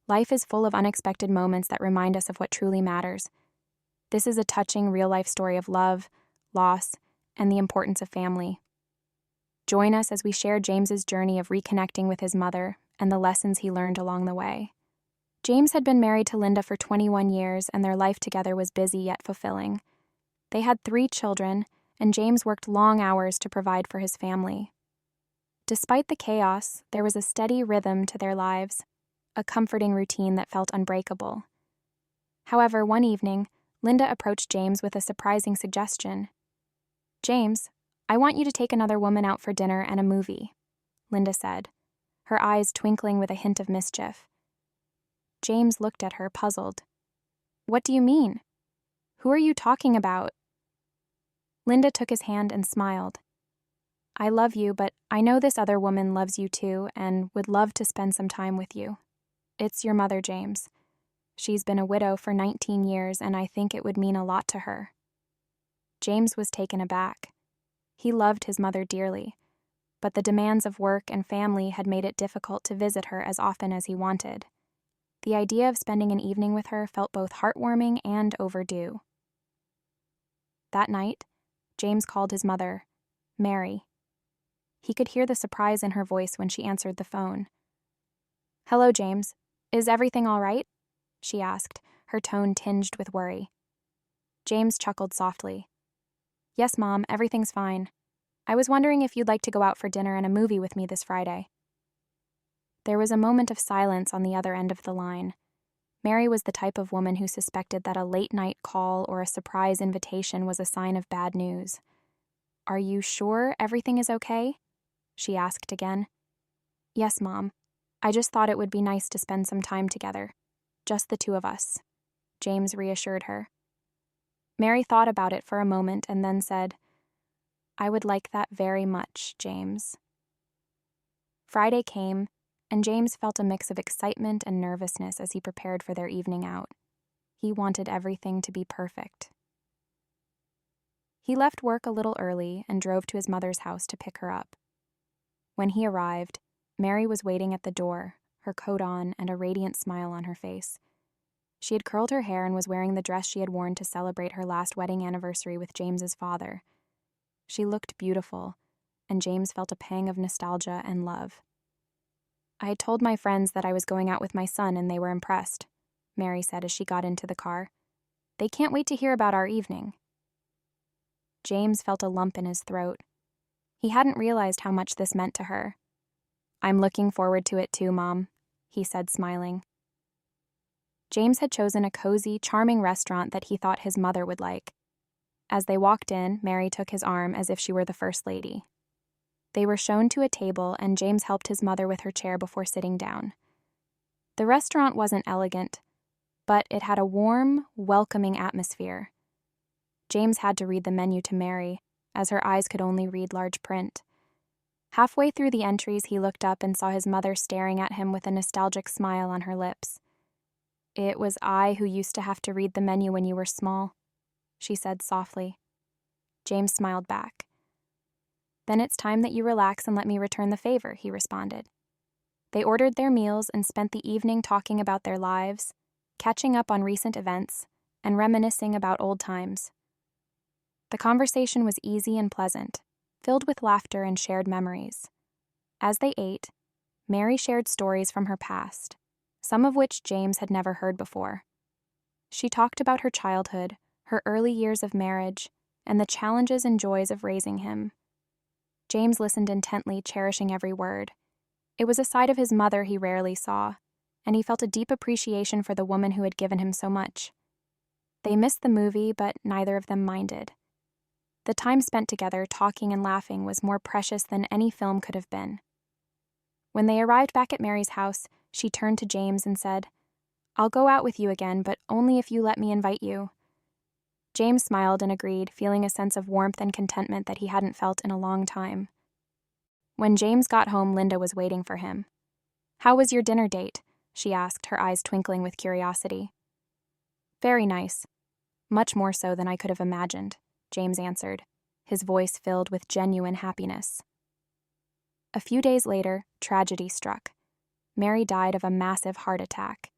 Life is full of unexpected moments that remind us of what truly matters. This is a touching, real-life story of love, loss, and the importance of family. Join us as we share James's journey of reconnecting with his mother and the lessons he learned along the way. James had been married to Linda for 21 years, and their life together was busy yet fulfilling. They had 3 children, and James worked long hours to provide for his family. Despite the chaos, there was a steady rhythm to their lives, a comforting routine that felt unbreakable. However, one evening, Linda approached James with a surprising suggestion. "James, I want you to take another woman out for dinner and a movie," Linda said, her eyes twinkling with a hint of mischief. James looked at her, puzzled. "What do you mean? Who are you talking about?" Linda took his hand and smiled. "I love you, but I know this other woman loves you too and would love to spend some time with you. It's your mother, James. She's been a widow for 19 years, and I think it would mean a lot to her." James was taken aback. He loved his mother dearly, but the demands of work and family had made it difficult to visit her as often as he wanted. The idea of spending an evening with her felt both heartwarming and overdue. That night, James called his mother, Mary. He could hear the surprise in her voice when she answered the phone. "Hello, James. Is everything all right?" she asked, her tone tinged with worry. James chuckled softly. "Yes, Mom, everything's fine. I was wondering if you'd like to go out for dinner and a movie with me this Friday." There was a moment of silence on the other end of the line. Mary was the type of woman who suspected that a late-night call or a surprise invitation was a sign of bad news. "Are you sure everything is okay?" she asked again. "Yes, Mom. I just thought it would be nice to spend some time together. Just the 2 of us," James reassured her. Mary thought about it for a moment and then said, "I would like that very much, James." Friday came, and James felt a mix of excitement and nervousness as he prepared for their evening out. He wanted everything to be perfect. He left work a little early and drove to his mother's house to pick her up. When he arrived, Mary was waiting at the door, her coat on and a radiant smile on her face. She had curled her hair and was wearing the dress she had worn to celebrate her last wedding anniversary with James's father. She looked beautiful, and James felt a pang of nostalgia and love. "I had told my friends that I was going out with my son, and they were impressed," Mary said as she got into the car. "They can't wait to hear about our evening." James felt a lump in his throat. He hadn't realized how much this meant to her. "I'm looking forward to it too, Mom," he said, smiling. James had chosen a cozy, charming restaurant that he thought his mother would like. As they walked in, Mary took his arm as if she were the First Lady. They were shown to a table, and James helped his mother with her chair before sitting down. The restaurant wasn't elegant, but it had a warm, welcoming atmosphere. James had to read the menu to Mary, as her eyes could only read large print. Halfway through the entries, he looked up and saw his mother staring at him with a nostalgic smile on her lips. "It was I who used to have to read the menu when you were small," she said softly. James smiled back. "Then it's time that you relax and let me return the favor," he responded. They ordered their meals and spent the evening talking about their lives, catching up on recent events, and reminiscing about old times. The conversation was easy and pleasant, filled with laughter and shared memories. As they ate, Mary shared stories from her past, some of which James had never heard before. She talked about her childhood, her early years of marriage, and the challenges and joys of raising him. James listened intently, cherishing every word. It was a side of his mother he rarely saw, and he felt a deep appreciation for the woman who had given him so much. They missed the movie, but neither of them minded. The time spent together talking and laughing was more precious than any film could have been. When they arrived back at Mary's house, she turned to James and said, "I'll go out with you again, but only if you let me invite you." James smiled and agreed, feeling a sense of warmth and contentment that he hadn't felt in a long time. When James got home, Linda was waiting for him. "How was your dinner date?" she asked, her eyes twinkling with curiosity. "Very nice. Much more so than I could have imagined," James answered, his voice filled with genuine happiness. A few days later, tragedy struck. Mary died of a massive heart attack,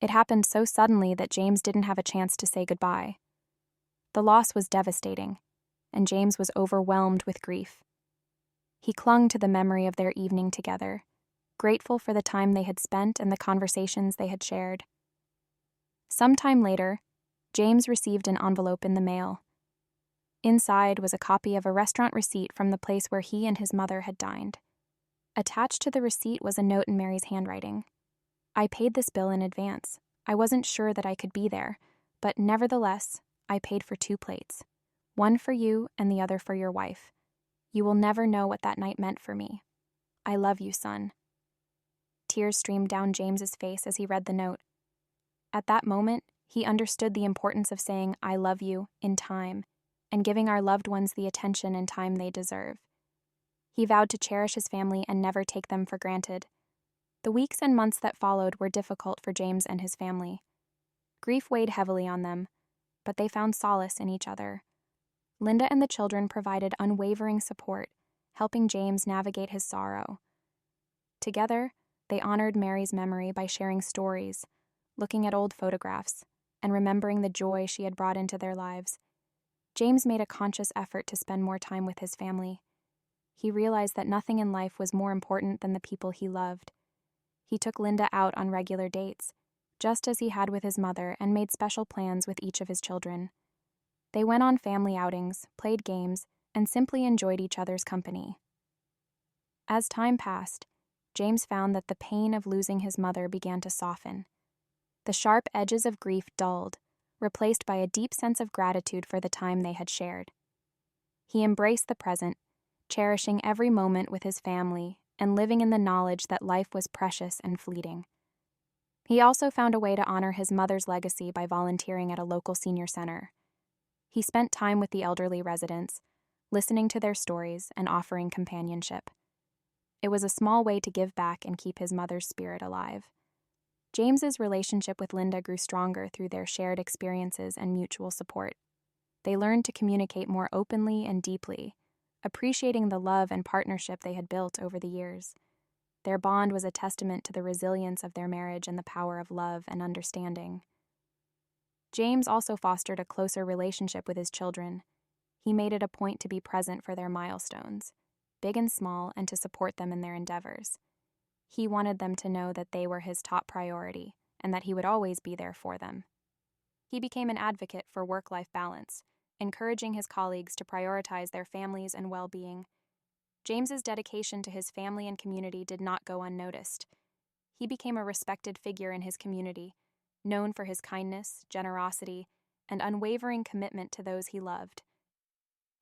It happened so suddenly that James didn't have a chance to say goodbye. The loss was devastating, and James was overwhelmed with grief. He clung to the memory of their evening together, grateful for the time they had spent and the conversations they had shared. Sometime later, James received an envelope in the mail. Inside was a copy of a restaurant receipt from the place where he and his mother had dined. Attached to the receipt was a note in Mary's handwriting. "I paid this bill in advance. I wasn't sure that I could be there, but nevertheless, I paid for 2 plates. One for you and the other for your wife. You will never know what that night meant for me. I love you, son." Tears streamed down James's face as he read the note. At that moment, he understood the importance of saying "I love you" in time and giving our loved ones the attention and time they deserve. He vowed to cherish his family and never take them for granted. The weeks and months that followed were difficult for James and his family. Grief weighed heavily on them, but they found solace in each other. Linda and the children provided unwavering support, helping James navigate his sorrow. Together, they honored Mary's memory by sharing stories, looking at old photographs, and remembering the joy she had brought into their lives. James made a conscious effort to spend more time with his family. He realized that nothing in life was more important than the people he loved. He took Linda out on regular dates, just as he had with his mother, and made special plans with each of his children. They went on family outings, played games, and simply enjoyed each other's company. As time passed, James found that the pain of losing his mother began to soften. The sharp edges of grief dulled, replaced by a deep sense of gratitude for the time they had shared. He embraced the present, cherishing every moment with his family and living in the knowledge that life was precious and fleeting. He also found a way to honor his mother's legacy by volunteering at a local senior center. He spent time with the elderly residents, listening to their stories and offering companionship. It was a small way to give back and keep his mother's spirit alive. James's relationship with Linda grew stronger through their shared experiences and mutual support. They learned to communicate more openly and deeply, appreciating the love and partnership they had built over the years. Their bond was a testament to the resilience of their marriage and the power of love and understanding. James also fostered a closer relationship with his children. He made it a point to be present for their milestones, big and small, and to support them in their endeavors. He wanted them to know that they were his top priority and that he would always be there for them. He became an advocate for work-life balance, encouraging his colleagues to prioritize their families and well-being. James's dedication to his family and community did not go unnoticed. He became a respected figure in his community, known for his kindness, generosity, and unwavering commitment to those he loved.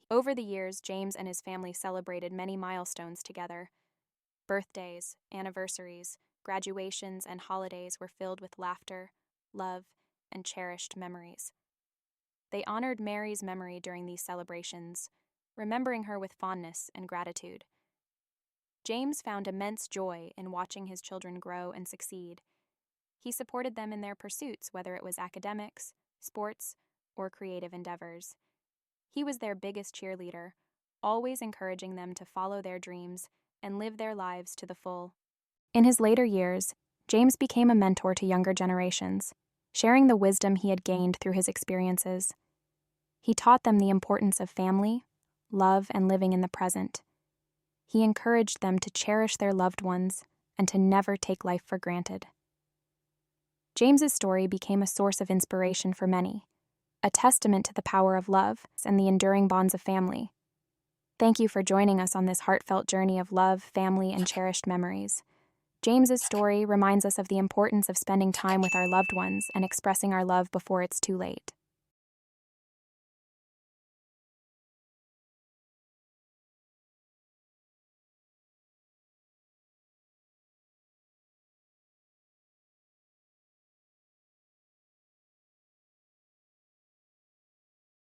Over the years, James and his family celebrated many milestones together. Birthdays, anniversaries, graduations, and holidays were filled with laughter, love, and cherished memories. They honored Mary's memory during these celebrations, remembering her with fondness and gratitude. James found immense joy in watching his children grow and succeed. He supported them in their pursuits, whether it was academics, sports, or creative endeavors. He was their biggest cheerleader, always encouraging them to follow their dreams and live their lives to the full. In his later years, James became a mentor to younger generations, sharing the wisdom he had gained through his experiences. He taught them the importance of family, love, and living in the present. He encouraged them to cherish their loved ones and to never take life for granted. James's story became a source of inspiration for many, a testament to the power of love and the enduring bonds of family. Thank you for joining us on this heartfelt journey of love, family, and cherished memories. James's story reminds us of the importance of spending time with our loved ones and expressing our love before it's too late.